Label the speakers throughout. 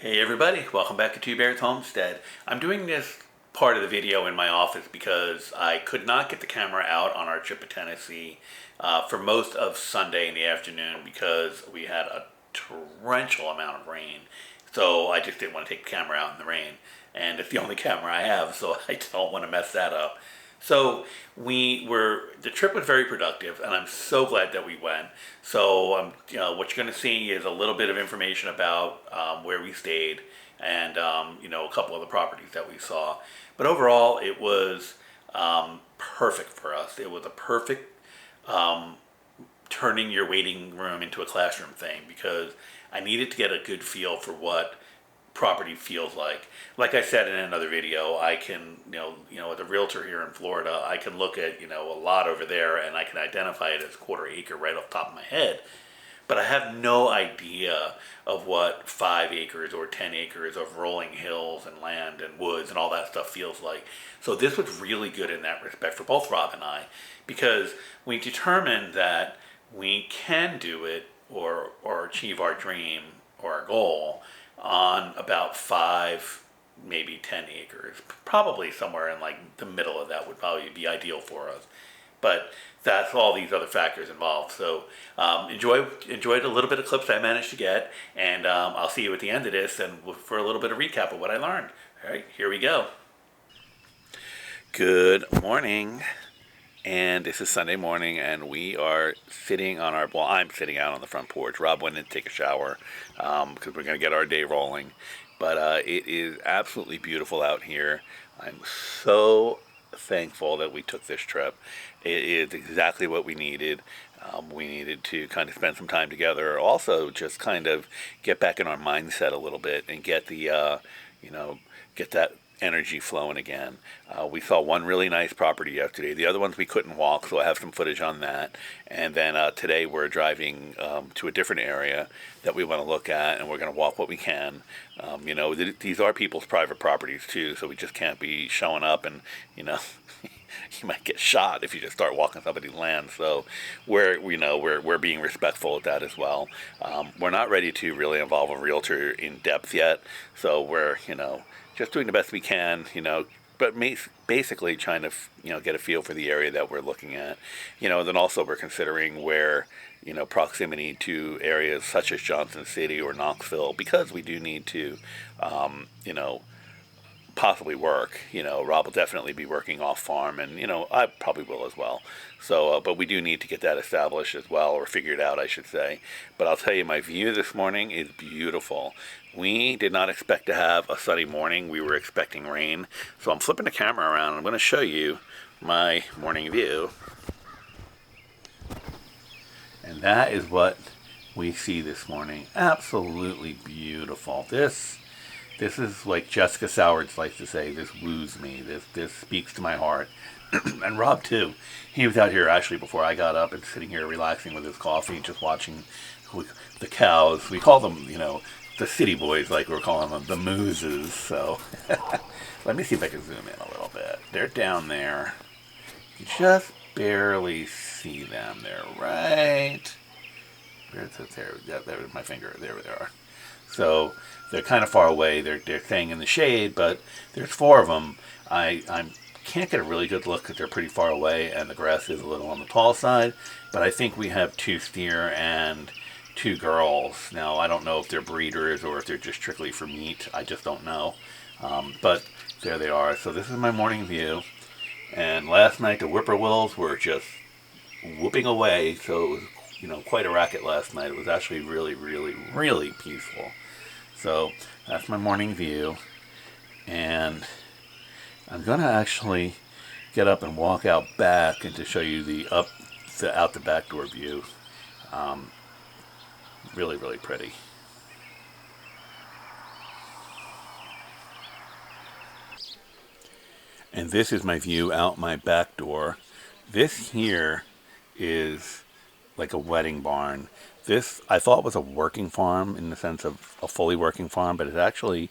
Speaker 1: Hey everybody, welcome back to Two Bears Homestead. I'm doing this part of the video in my office because I could not get the camera out on our trip to Tennessee for most of Sunday in the afternoon because we had a torrential amount of rain. So I just didn't want to take the camera out in the rain. And it's the only camera I have, so I don't want to mess that up. So the trip was very productive, and I'm so glad that we went. So, what you're going to see is a little bit of information about where we stayed, and a couple of the properties that we saw. But overall, it was perfect for us. It was a perfect turning your waiting room into a classroom thing because I needed to get a good feel for what property feels like. Like I said in another video, I can, as a realtor here in Florida, I can look at, a lot over there and I can identify it as quarter acre right off the top of my head. But I have no idea of what 5 acres or 10 acres of rolling hills and land and woods and all that stuff feels like. So this was really good in that respect for both Rob and I, because we determined that we can do it or achieve our dream or our goal on about 5, maybe 10 acres. Probably somewhere in like the middle of that would probably be ideal for us. But that's all these other factors involved. So enjoyed a little bit of clips I managed to get, and I'll see you at the end of this and for a little bit of recap of what I learned. All right, here we go. Good morning. And this is Sunday morning, and we are sitting on I'm sitting out on the front porch. Rob went in to take a shower because we're going to get our day rolling. But it is absolutely beautiful out here. I'm so thankful that we took this trip. It is exactly what we needed. We needed to kind of spend some time together. Also, just kind of get back in our mindset a little bit and get get that energy flowing again. We saw one really nice property yesterday. The other ones we couldn't walk, so I have some footage on that. And then today we're driving to a different area that we want to look at, and we're going to walk what we can. These are people's private properties too, so we just can't be showing up and, you might get shot if you just start walking somebody's land. So we're being respectful of that as well. We're not ready to really involve a realtor in depth yet, so we're just doing the best we can, but basically trying to, get a feel for the area that we're looking at. Then also we're considering where, proximity to areas such as Johnson City or Knoxville, because we do need to, possibly work. Rob will definitely be working off farm, and I probably will as well. So, but we do need to get that established as well, or figured out, I should say. But I'll tell you, my view this morning is beautiful. We did not expect to have a sunny morning. We were expecting rain. So I'm flipping the camera around. I'm going to show you my morning view. And that is what we see this morning. Absolutely beautiful. This is like Jessica Sowards likes to say, this woos me. This speaks to my heart. And Rob too. He was out here actually before I got up and sitting here relaxing with his coffee, just watching the cows. We call them, the city boys, like we're calling them, the mooses. So let me see if I can zoom in a little bit. They're down there. You just barely see them. They're right. There's my finger. There they are. So they're kind of far away. They're staying in the shade, but there's 4 of them. I can't get a really good look because they're pretty far away, and the grass is a little on the tall side. But I think we have 2 steer and 2 girls. Now, I don't know if they're breeders or if they're just strictly for meat. I just don't know. But there they are. So this is my morning view. And last night, the whippoorwills were just whooping away. So it was, quite a racket last night. It was actually really, really, really peaceful. So that's my morning view. And I'm going to actually get up and walk out back and to show you the out the back door view. Really, really pretty. And this is my view out my back door. This here is like a wedding barn. This I thought was a working farm in the sense of a fully working farm, but it actually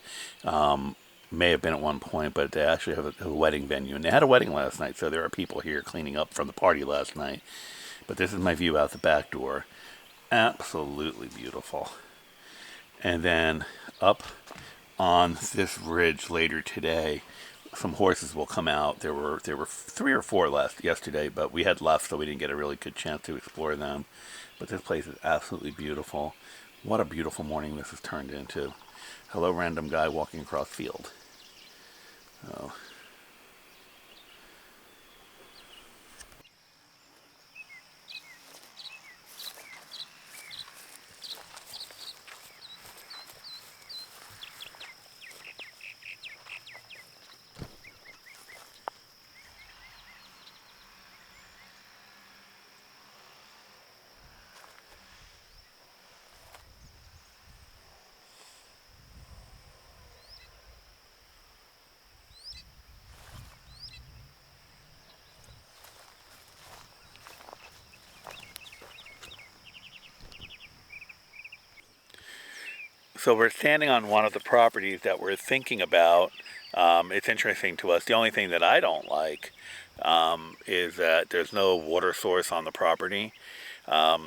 Speaker 1: may have been at one point, but they actually have a wedding venue. And they had a wedding last night, so there are people here cleaning up from the party last night. But this is my view out the back door. Absolutely beautiful. And then up on this ridge later today. Some horses will come out. There were 3 or 4 left yesterday, but we had left, so we didn't get a really good chance to explore them. But this place is absolutely beautiful. What a beautiful morning this has turned into. Hello, random guy walking across field. Oh. So we're standing on one of the properties that we're thinking about. It's interesting to us. The only thing that I don't like is that there's no water source on the property. I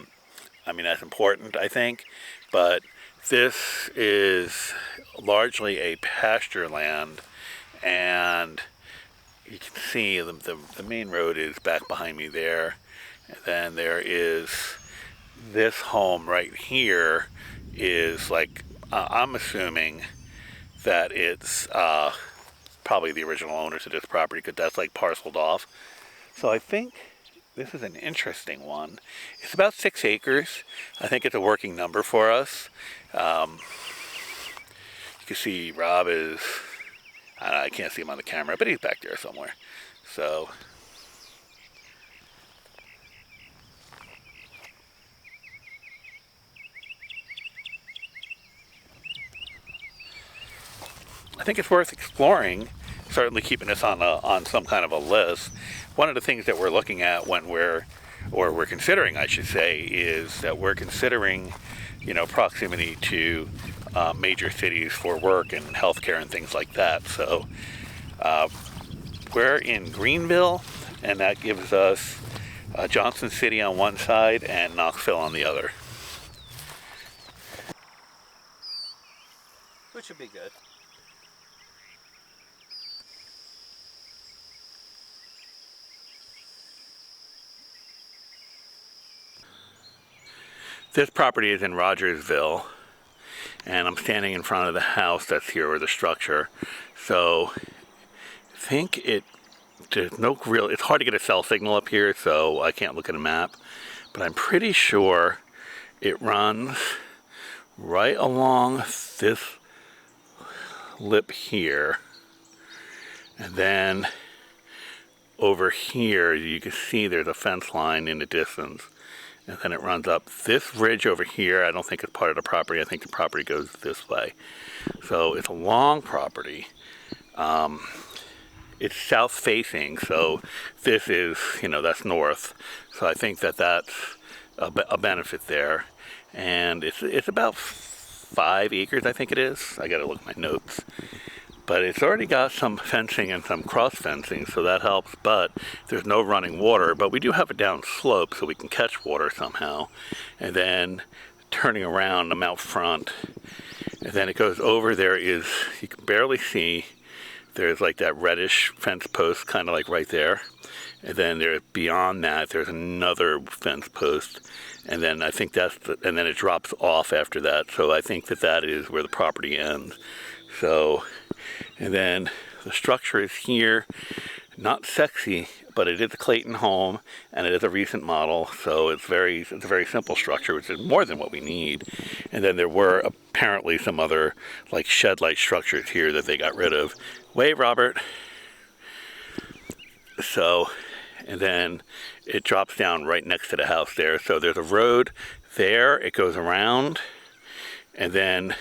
Speaker 1: mean, that's important, I think, but this is largely a pasture land, and you can see the main road is back behind me there, and then there is this home right here is like, I'm assuming that it's probably the original owners of this property, because that's like parceled off. So I think this is an interesting one. It's about 6 acres. I think it's a working number for us. You can see Rob is, I can't see him on the camera, but he's back there somewhere. So I think it's worth exploring, certainly keeping this on some kind of a list. One of the things that we're looking at when we're considering, I should say, is that we're considering, proximity to major cities for work and healthcare and things like that. So we're in Greenville, and that gives us Johnson City on one side and Knoxville on the other. Which would be good. This property is in Rogersville, and I'm standing in front of the house that's here, or the structure. So I think there's no real, it's hard to get a cell signal up here, so I can't look at a map, but I'm pretty sure it runs right along this lip here, and then over here you can see there's a fence line in the distance. And then it runs up this ridge over here. I don't think it's part of the property. I think the property goes this way. So it's a long property. It's south facing, so this is, that's north. So I think that that's a benefit there. And it's about 5 acres, I think it is. I gotta look at my notes. But it's already got some fencing and some cross fencing, so that helps, but there's no running water. But we do have a down slope, so we can catch water somehow. And then turning around, I'm out front, and then it goes over. There is, you can barely see, there's like that reddish fence post, kind of like right there. And then there, beyond that, there's another fence post. And then I think and then it drops off after that. So I think that is where the property ends. So, and then the structure is here, not sexy, but it is a Clayton home, and it is a recent model, so it's a very simple structure, which is more than what we need. And then there were apparently some other like shed-like structures here that they got rid of. Wave, Robert. So, and then it drops down right next to the house there. So there's a road there, it goes around, and then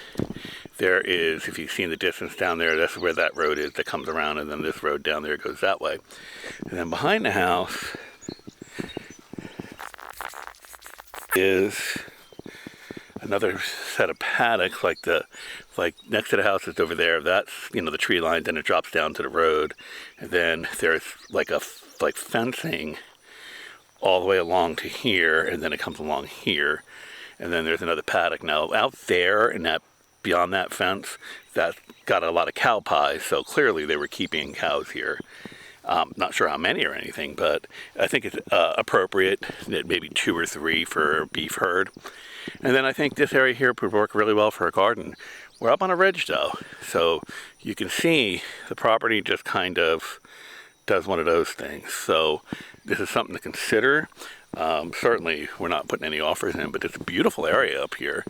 Speaker 1: there is, if you've seen the distance down there, that's where that road is that comes around, and then this road down there goes that way. And then behind the house is another set of paddocks, like next to the house is over there. That's, the tree lines, and it drops down to the road. And then there's like fencing all the way along to here, and then it comes along here. And then there's another paddock. Now out there in that beyond that fence that got a lot of cow pies, so clearly they were keeping cows here. Not sure how many or anything, but I think it's appropriate that maybe 2 or 3 for beef herd. And then I think this area here would work really well for a garden. We're up on a ridge though, so you can see the property just kind of does one of those things. So this is something to consider. Certainly we're not putting any offers in, but it's a beautiful area up here,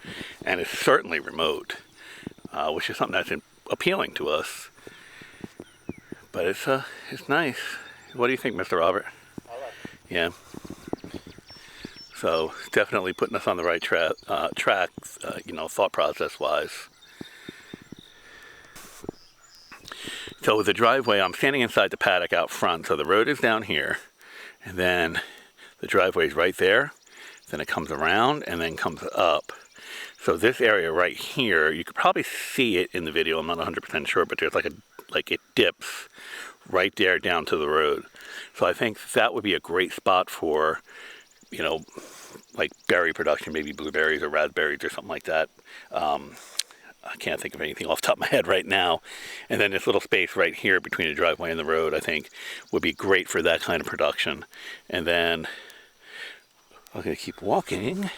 Speaker 1: and it's certainly remote, which is something that's appealing to us. But it's nice. What do you think, Mr. Robert?
Speaker 2: I like it.
Speaker 1: Yeah. So definitely putting us on the right track, thought process wise. So with the driveway, I'm standing inside the paddock out front. So the road is down here, and then the driveway is right there. Then it comes around and then comes up. So this area right here, you could probably see it in the video. I'm not 100% sure, but there's like it dips right there down to the road. So I think that would be a great spot for, like berry production, maybe blueberries or raspberries or something like that. I can't think of anything off the top of my head right now. And then this little space right here between the driveway and the road, I think, would be great for that kind of production. And then I'm going to keep walking.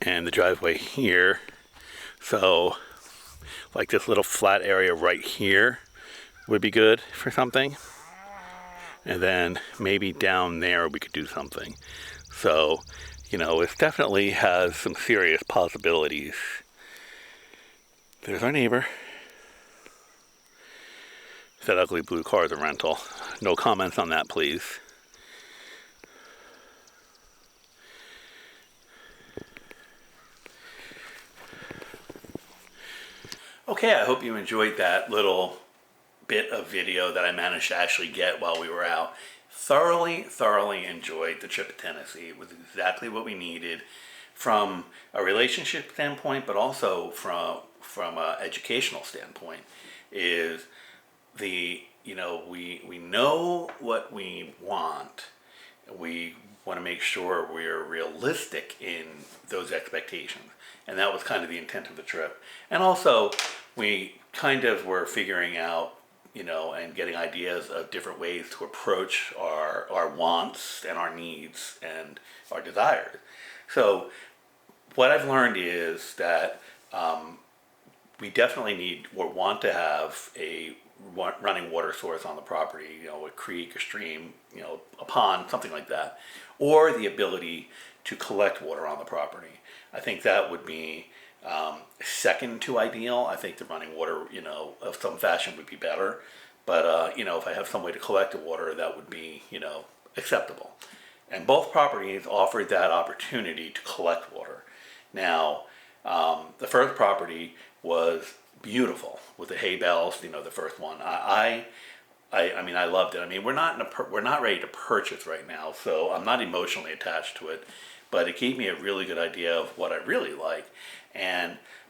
Speaker 1: And the driveway here. So like this little flat area right here would be good for something. And then maybe down there we could do something. So, it definitely has some serious possibilities. There's our neighbor. That ugly blue car is a rental. No comments on that, please. Okay, I hope you enjoyed that little bit of video that I managed to actually get while we were out. Thoroughly enjoyed the trip to Tennessee. It was exactly what we needed from a relationship standpoint, but also from an educational standpoint. Is we know what we want. We want to make sure we're realistic in those expectations. And that was kind of the intent of the trip. And also, we kind of were figuring out, and getting ideas of different ways to approach our wants and our needs and our desires. So what I've learned is that we definitely need or want to have a running water source on the property, a creek, a stream, a pond, something like that, or the ability to collect water on the property. I think that would be second to ideal. I think the running water, of some fashion would be better. But, if I have some way to collect the water, that would be, acceptable. And both properties offered that opportunity to collect water. Now, the first property was beautiful with the hay bales, the first one. I loved it. I mean, we're not ready to purchase right now, so I'm not emotionally attached to it. But it gave me a really good idea of what I really like.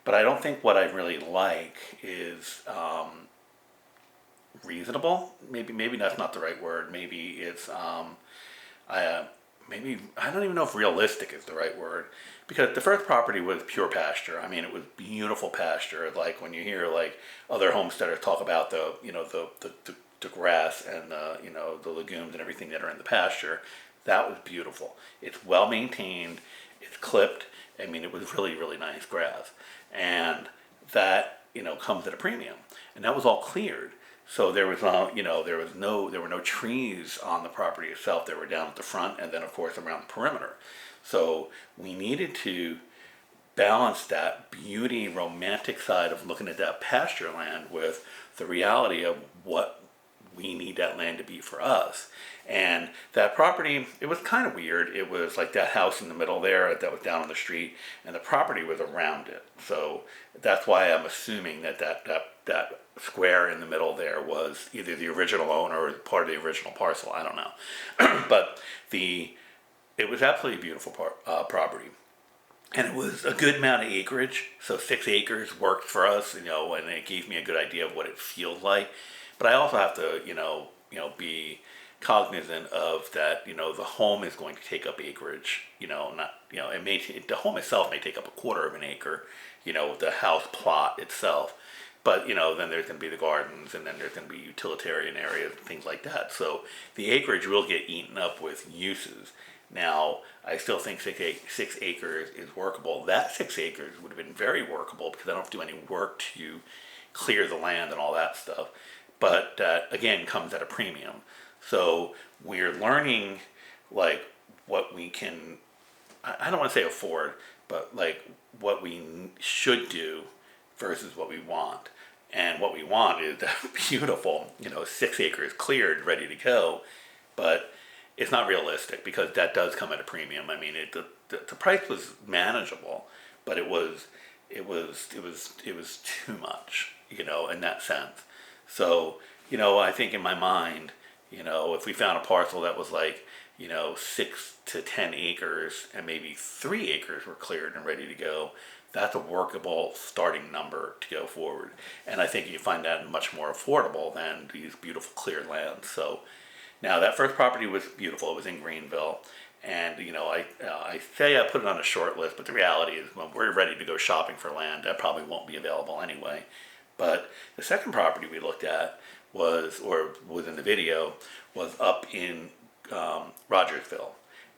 Speaker 1: But I don't think what I really like is reasonable. Maybe that's not the right word. Maybe it's I don't even know if realistic is the right word, because the first property was pure pasture. I mean, it was beautiful pasture. Like when you hear like other homesteaders talk about the grass and the legumes and everything that are in the pasture, that was beautiful. It's well maintained. It's clipped. I mean, it was really nice grass, and that comes at a premium. And that was all cleared. So there was there were no trees on the property itself. They were down at the front, and then of course around the perimeter. So we needed to balance that beauty, romantic side of looking at that pasture land with the reality of what we need that land to be for us. And that property, it was kind of weird. It was like that house in the middle there that was down on the street, and the property was around it. So that's why I'm assuming that square in the middle there was either the original owner or part of the original parcel. I don't know. But it was absolutely beautiful property. And it was a good amount of acreage. So 6 acres worked for us, and it gave me a good idea of what it feels like. But I also have to, be cognizant of that, the home is going to take up acreage, not, the home itself may take up a quarter of an acre, the house plot itself. But, then there's going to be the gardens, and then there's going to be utilitarian areas and things like that. So the acreage will get eaten up with uses. Now, I still think 6 acres is workable. That 6 acres would have been very workable because I don't have to do any work to clear the land and all that stuff. But that, again, comes at a premium. So we're learning, like, what we can, I don't want to say afford, but, like, what we should do versus what we want. And what we want is that beautiful, 6 acres cleared, ready to go. But it's not realistic because that does come at a premium. I mean, the price was manageable, but it was too much, in that sense. So, I think in my mind, if we found a parcel that was like, 6 to 10 acres and maybe 3 acres were cleared and ready to go, that's a workable starting number to go forward. And I think you find that much more affordable than these beautiful cleared lands. So now that first property was beautiful. It was in Greenville. And, I say I put it on a short list, but the reality is when we're ready to go shopping for land, that probably won't be available anyway. But the second property we looked at was in the video, was up in Rogersville.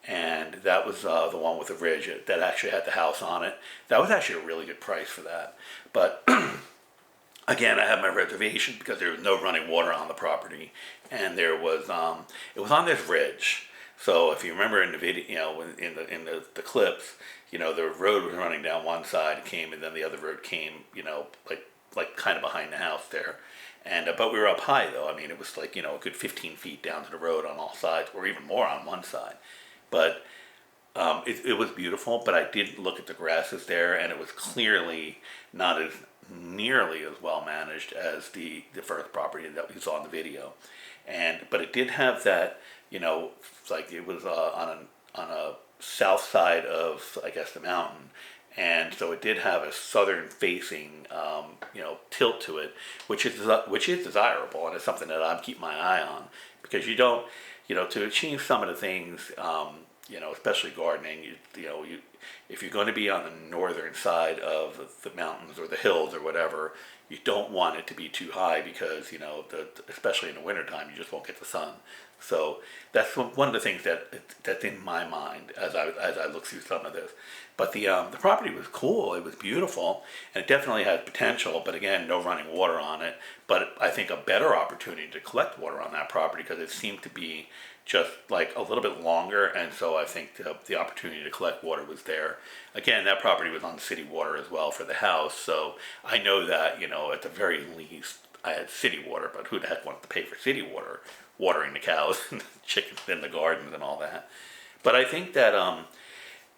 Speaker 1: And that was the one with the ridge that actually had the house on it. That was actually a really good price for that. But again, I have my reservation because there was no running water on the property, and there was it was on this ridge. So if you remember in the video, in the clips, the road was running down one side, and then the other road came, like kind of behind the house there. And but we were up high though. I mean, it was like a good 15 feet down to the road on all sides, or even more on one side. But it was beautiful, but I did look at the grasses there, and it was clearly not as nearly as well managed as the first property that we saw in the video. But it did have that, like it was on a south side of, I guess, the mountain. And so it did have a southern facing, tilt to it, which is desirable, and it's something that I'm keeping my eye on, because you don't, to achieve some of the things, especially gardening, if you're going to be on the northern side of the mountains or the hills or whatever, you don't want it to be too high because, especially in the wintertime, you just won't get the sun. So that's one of the things that's in my mind as I look through some of this. But the property was cool. It was beautiful, and it definitely had potential. But again, no running water on it. But I think a better opportunity to collect water on that property, because it seemed to be just like a little bit longer, and so I think the opportunity to collect water was there. Again, that property was on city water as well for the house, so I know that at the very least I had city water. But who the heck wants to pay for city water, watering the cows and the chickens in the gardens and all that? But I think that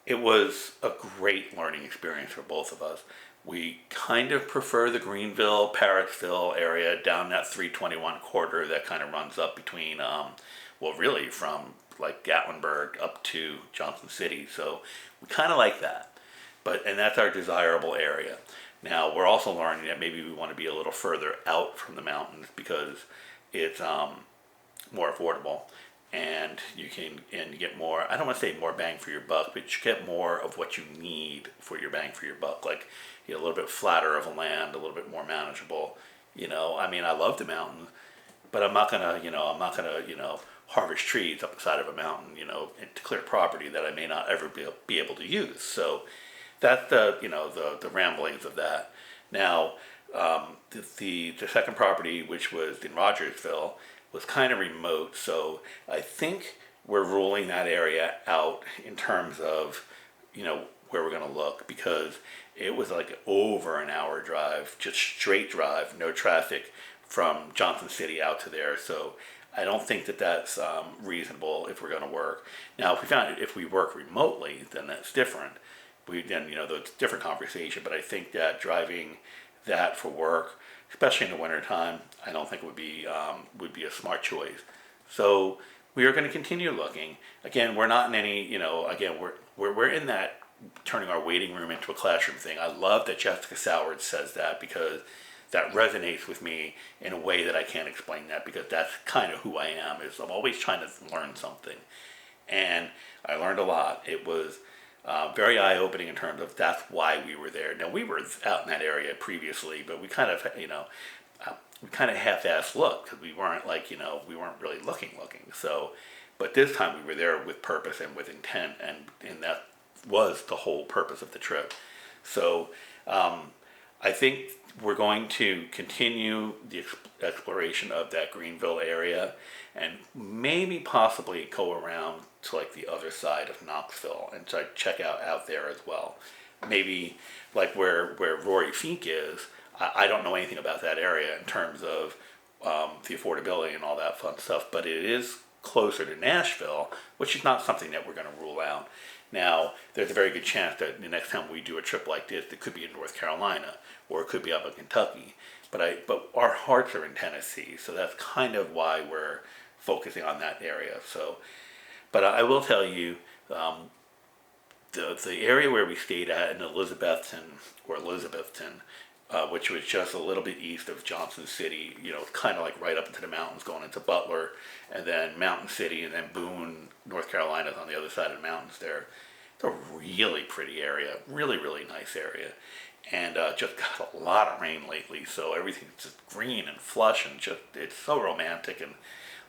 Speaker 1: it was a great learning experience for both of us. We kind of prefer the Greenville, Parrotsville area down that 321 corridor that kind of runs up between, really from like Gatlinburg up to Johnson City. So we kind of like that. And that's our desirable area. Now, we're also learning that maybe we want to be a little further out from the mountains because it's more affordable. And you get more, I don't want to say more bang for your buck, but you get more of what you need for your bang for your buck. Like, a little bit flatter of a land, a little bit more manageable. I mean, I love the mountains, but I'm not gonna harvest trees up the side of a mountain, to clear property that I may not ever be able to use. So that's the ramblings of that. Now, the second property, which was in Rogersville, was kind of remote, so I think we're ruling that area out in terms of, where we're going to look, because it was like over an hour drive, just straight drive, no traffic from Johnson City out to there. So I don't think that that's reasonable if we're going to work. Now, if we work remotely, then that's different. It's a different conversation. But I think that driving that for work, especially in the wintertime, I don't think would be a smart choice. So we are going to continue looking. Again, we're not in any, again, we're in that turning our waiting room into a classroom thing. I love that Jessica Soward says that, because that resonates with me in a way that I can't explain that, because that's kind of who I am. Is I'm always trying to learn something, and I learned a lot. It was very eye-opening in terms of that's why we were there. Now, we were out in that area previously, but we kind of, we kind of half-assed look, because we weren't like, we weren't really looking. So, but this time we were there with purpose and with intent, and that was the whole purpose of the trip. So I think we're going to continue the exploration of that Greenville area, and maybe possibly go around to like the other side of Knoxville and try to check out there as well. Maybe like where Rory Fink is. I don't know anything about that area in terms of the affordability and all that fun stuff, but it is closer to Nashville, which is not something that we're going to rule out. Now, there's a very good chance that the next time we do a trip like this, it could be in North Carolina, or it could be up in Kentucky. But our hearts are in Tennessee, so that's kind of why we're focusing on that area. So, but I will tell you, the area where we stayed at in Elizabethton, which was just a little bit east of Johnson City, kind of like right up into the mountains going into Butler, and then Mountain City, and then Boone, North Carolina is on the other side of the mountains there. It's a really pretty area, really, really nice area. And just got a lot of rain lately, so everything's just green and flush, and just, it's so romantic, and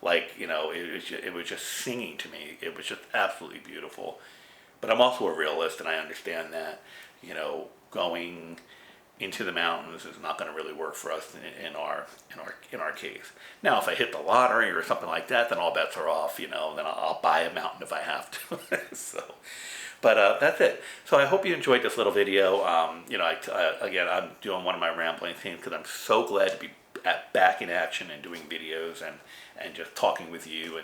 Speaker 1: like, it was just singing to me. It was just absolutely beautiful. But I'm also a realist, and I understand that, going into the mountains is not going to really work for us in our case. Now, if I hit the lottery or something like that, then all bets are off. Then I'll buy a mountain if I have to. So, but that's it. So I hope you enjoyed this little video. Again, I'm doing one of my rambling things because I'm so glad to be back in action and doing videos and just talking with you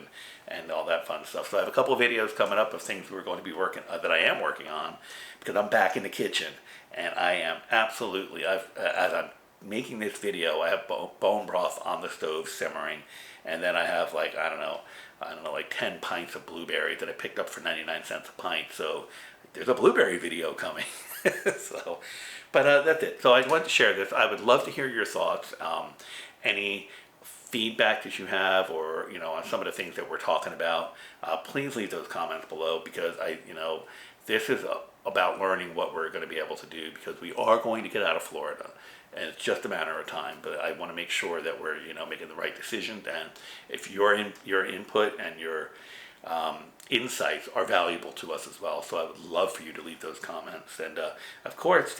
Speaker 1: and all that fun stuff. So I have a couple of videos coming up of things we're going to be that I am working on, because I'm back in the kitchen. And I am absolutely, as I'm making this video, I have bone broth on the stove simmering. And then I have like, I don't know, like 10 pints of blueberries that I picked up for 99 cents a pint. So there's a blueberry video coming. So, but that's it. So I wanted to share this. I would love to hear your thoughts. Any feedback that you have, or, on some of the things that we're talking about, please leave those comments below, because this is about learning what we're going to be able to do, because we are going to get out of Florida, and it's just a matter of time. But I want to make sure that we're making the right decisions, and if your input and your insights are valuable to us as well. So I would love for you to leave those comments, and of course,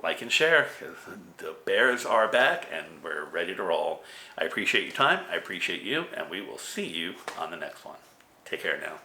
Speaker 1: like and share, because the Bears are back and we're ready to roll. I appreciate your time, I appreciate you, and we will see you on the next one. Take care now.